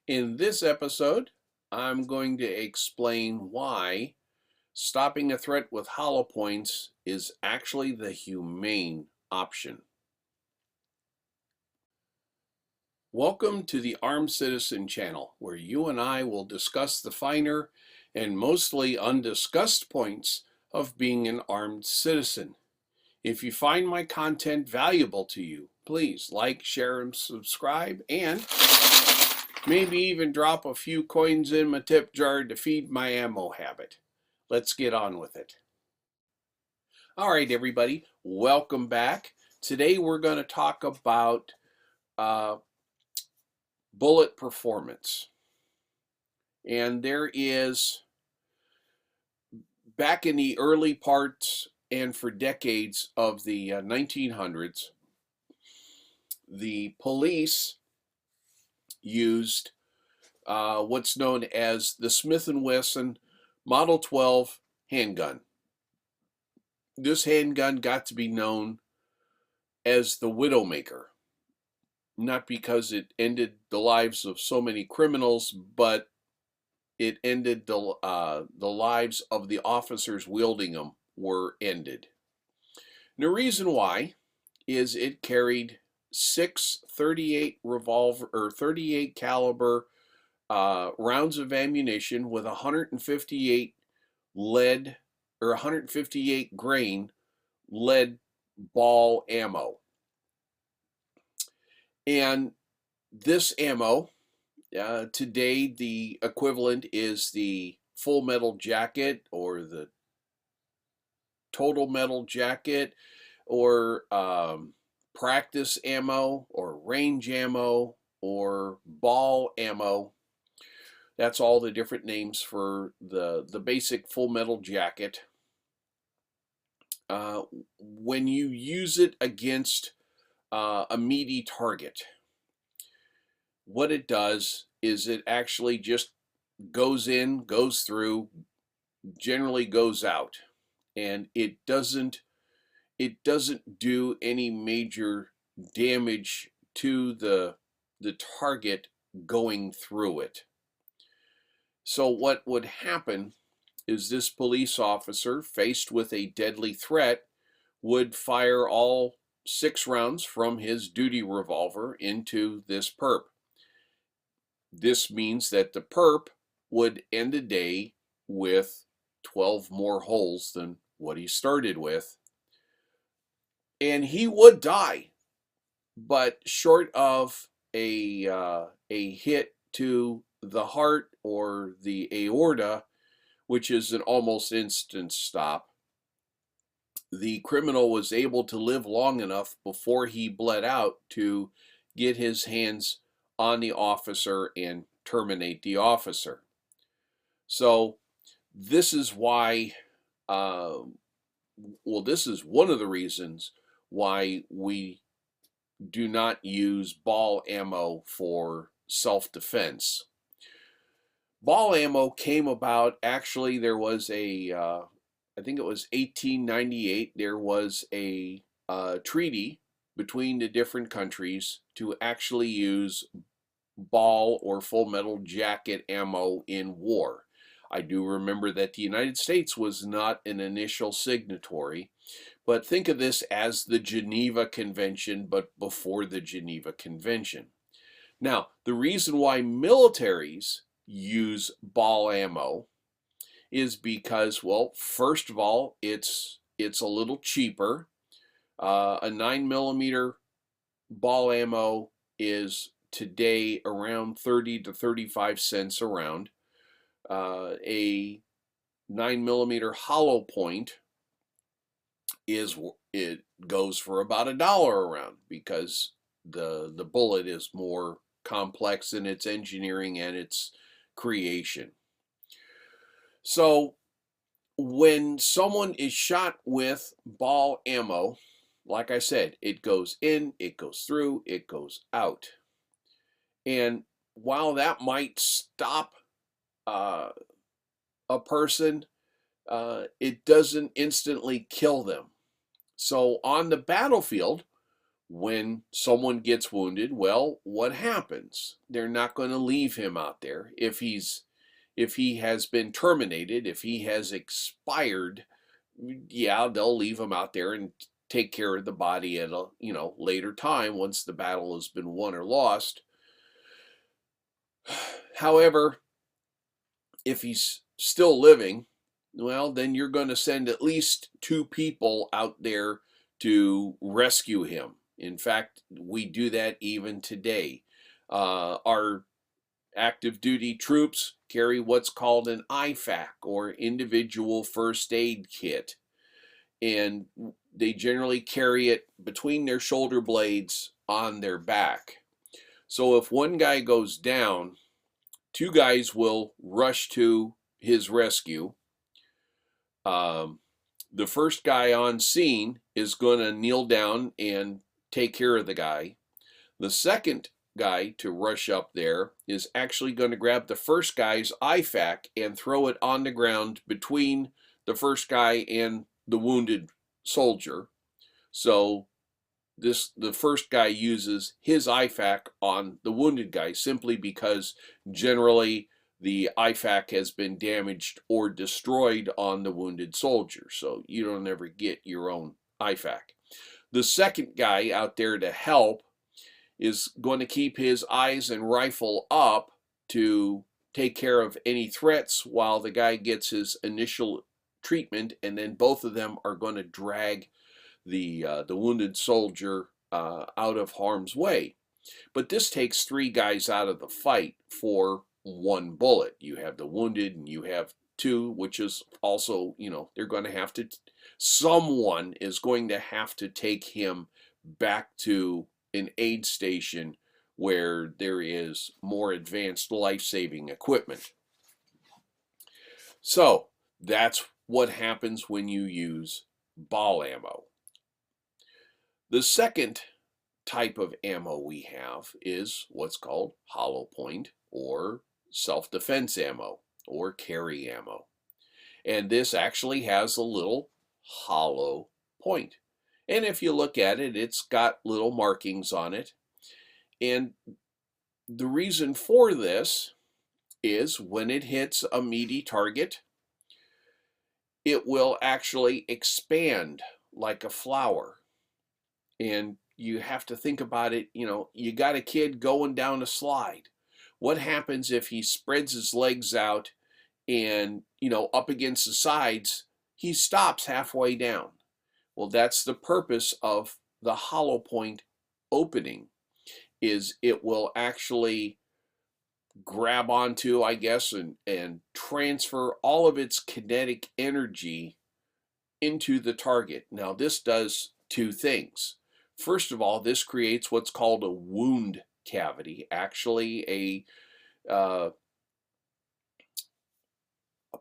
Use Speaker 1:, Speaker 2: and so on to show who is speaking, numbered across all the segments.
Speaker 1: In this episode, I'm going to explain why stopping a threat with hollow points is actually the humane option. Welcome to the Armed Citizen channel, where you and I will discuss the finer and mostly undiscussed points of being an armed citizen. If you find my content valuable to you, please like, share, and subscribe, and maybe even drop a few coins in my tip jar to feed my ammo habit. Let's get on with it. All right, everybody, welcome back. Today we're going to talk about bullet performance. And there is, back in the early parts and for decades of the 1900s, the police used what's known as the Smith & Wesson Model 12 handgun. This handgun got to be known as the Widowmaker, not because it ended the lives of so many criminals, but it ended the lives of the officers wielding them were ended. And the reason why is it carried 6 38 caliber rounds of ammunition with 158 lead or 158 grain lead ball ammo. And this ammo, today the equivalent is the full metal jacket or the total metal jacket or practice ammo or range ammo or ball ammo. That's all the different names for the basic full metal jacket. When you use it against a meaty target, what it does is it actually just goes in, goes through, generally goes out, and it doesn't do any major damage to the target going through it. So what would happen is this police officer, faced with a deadly threat, would fire all 6 rounds from his duty revolver into this perp. This means that the perp would end the day with 12 more holes than what he started with. And he would die, but short of a hit to the heart or the aorta, which is an almost instant stop, the criminal was able to live long enough before he bled out to get his hands on the officer and terminate the officer. So this is why, this is one of the reasons why we do not use ball ammo for self-defense. Ball ammo came about, actually there was I think it was 1898, there was a treaty between the different countries to actually use ball or full metal jacket ammo in war. I do remember that the United States was not an initial signatory, but think of this as the Geneva Convention, but before the Geneva Convention. Now, the reason why militaries use ball ammo is because, well, first of all, it's a little cheaper. A 9mm ball ammo is today around 30 to 35 cents a round. A 9mm hollow point it goes for about $1 a round because the bullet is more complex in its engineering and its creation. So when someone is shot with ball ammo, like I said, it goes in, it goes through, it goes out. And while that might stop a person, it doesn't instantly kill them. So on the battlefield, when someone gets wounded, well, what happens? They're not going to leave him out there. If he has been terminated, if he has expired, yeah, they'll leave him out there and take care of the body at a later time once the battle has been won or lost. However, if he's still living, well, then you're going to send at least 2 people out there to rescue him. In fact, we do that even today. Our active duty troops carry what's called an IFAC, or individual first aid kit, and they generally carry it between their shoulder blades on their back. So if one guy goes down, 2 guys will rush to his rescue. The first guy on scene is going to kneel down and take care of the guy. The second guy to rush up there is actually going to grab the first guy's IFAC and throw it on the ground between the first guy and the wounded soldier. So the first guy uses his IFAC on the wounded guy simply because generally the IFAC has been damaged or destroyed on the wounded soldier, so you don't ever get your own IFAC. The second guy out there to help is going to keep his eyes and rifle up to take care of any threats while the guy gets his initial treatment, and then both of them are going to drag the wounded soldier out of harm's way. But this takes 3 guys out of the fight for 1 bullet. You have the wounded and you have 2, which is also, they're going to have to, someone is going to have to take him back to an aid station where there is more advanced life-saving equipment. So that's what happens when you use ball ammo. The second type of ammo we have is what's called hollow point, or self-defense ammo, or carry ammo. And this actually has a little hollow point. And if you look at it, it's got little markings on it. And the reason for this is when it hits a meaty target, it will actually expand like a flower. And you have to think about it, you got a kid going down a slide. What happens if he spreads his legs out and, up against the sides, he stops halfway down? Well, that's the purpose of the hollow point opening, is it will actually grab onto, I guess, and transfer all of its kinetic energy into the target. Now, this does 2 things. First of all, this creates what's called a wound cavity, actually a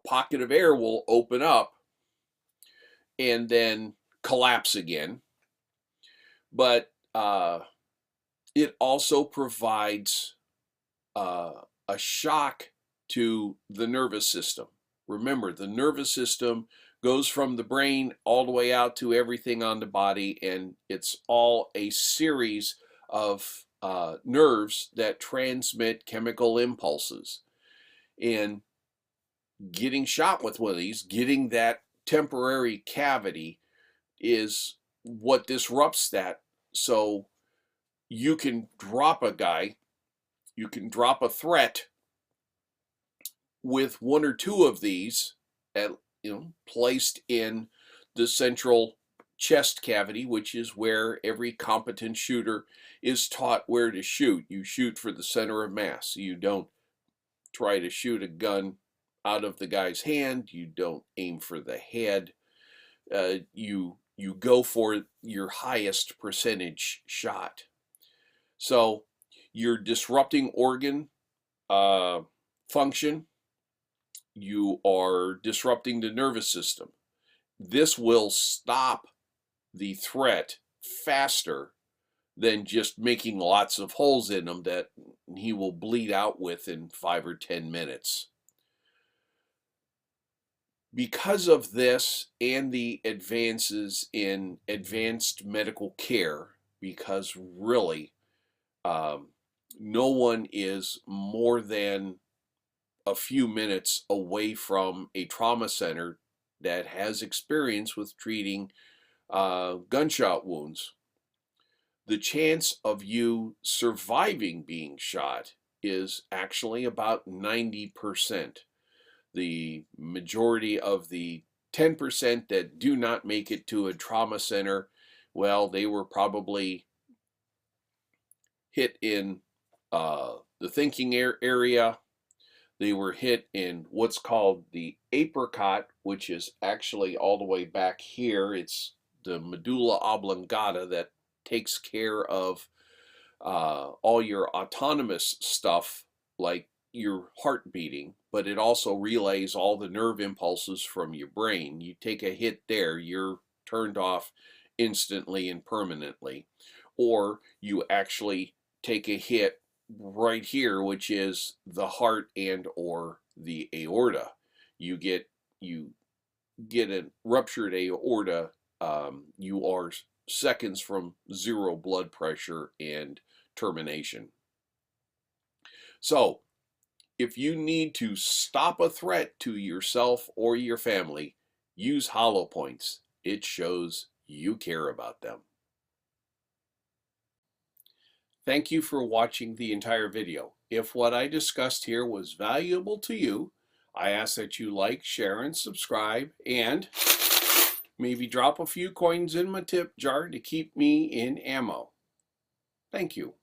Speaker 1: pocket of air will open up and then collapse again. But it also provides a shock to the nervous system. Remember, the nervous system goes from the brain all the way out to everything on the body, and it's all a series of nerves that transmit chemical impulses. And getting shot with one of these, getting that temporary cavity, is what disrupts that. So you can drop a guy, you can drop a threat with 1 or 2 of these placed in the central chest cavity, which is where every competent shooter is taught where to shoot. You shoot for the center of mass. You don't try to shoot a gun out of the guy's hand. You don't aim for the head. You go for your highest percentage shot. So you're disrupting organ function. You are disrupting the nervous system. This will stop the threat faster than just making lots of holes in them that he will bleed out with in 5 or 10 minutes. Because of this and the advances in advanced medical care, because really, no one is more than a few minutes away from a trauma center that has experience with treating gunshot wounds. The chance of you surviving being shot is actually about 90%. The majority of the 10% that do not make it to a trauma center, well, they were probably hit in the thinking area. They were hit in what's called the apricot, which is actually all the way back here. It's the medulla oblongata that takes care of all your autonomous stuff, like your heart beating, but it also relays all the nerve impulses from your brain. You take a hit there, you're turned off instantly and permanently. Or you actually take a hit right here, which is the heart and or the aorta. You get a ruptured aorta, you are seconds from zero blood pressure and termination. So if you need to stop a threat to yourself or your family, use Hollowpoints. It shows you care about them. Thank you for watching the entire video. If what I discussed here was valuable to you, I ask that you like, share, and subscribe, and maybe drop a few coins in my tip jar to keep me in ammo. Thank you.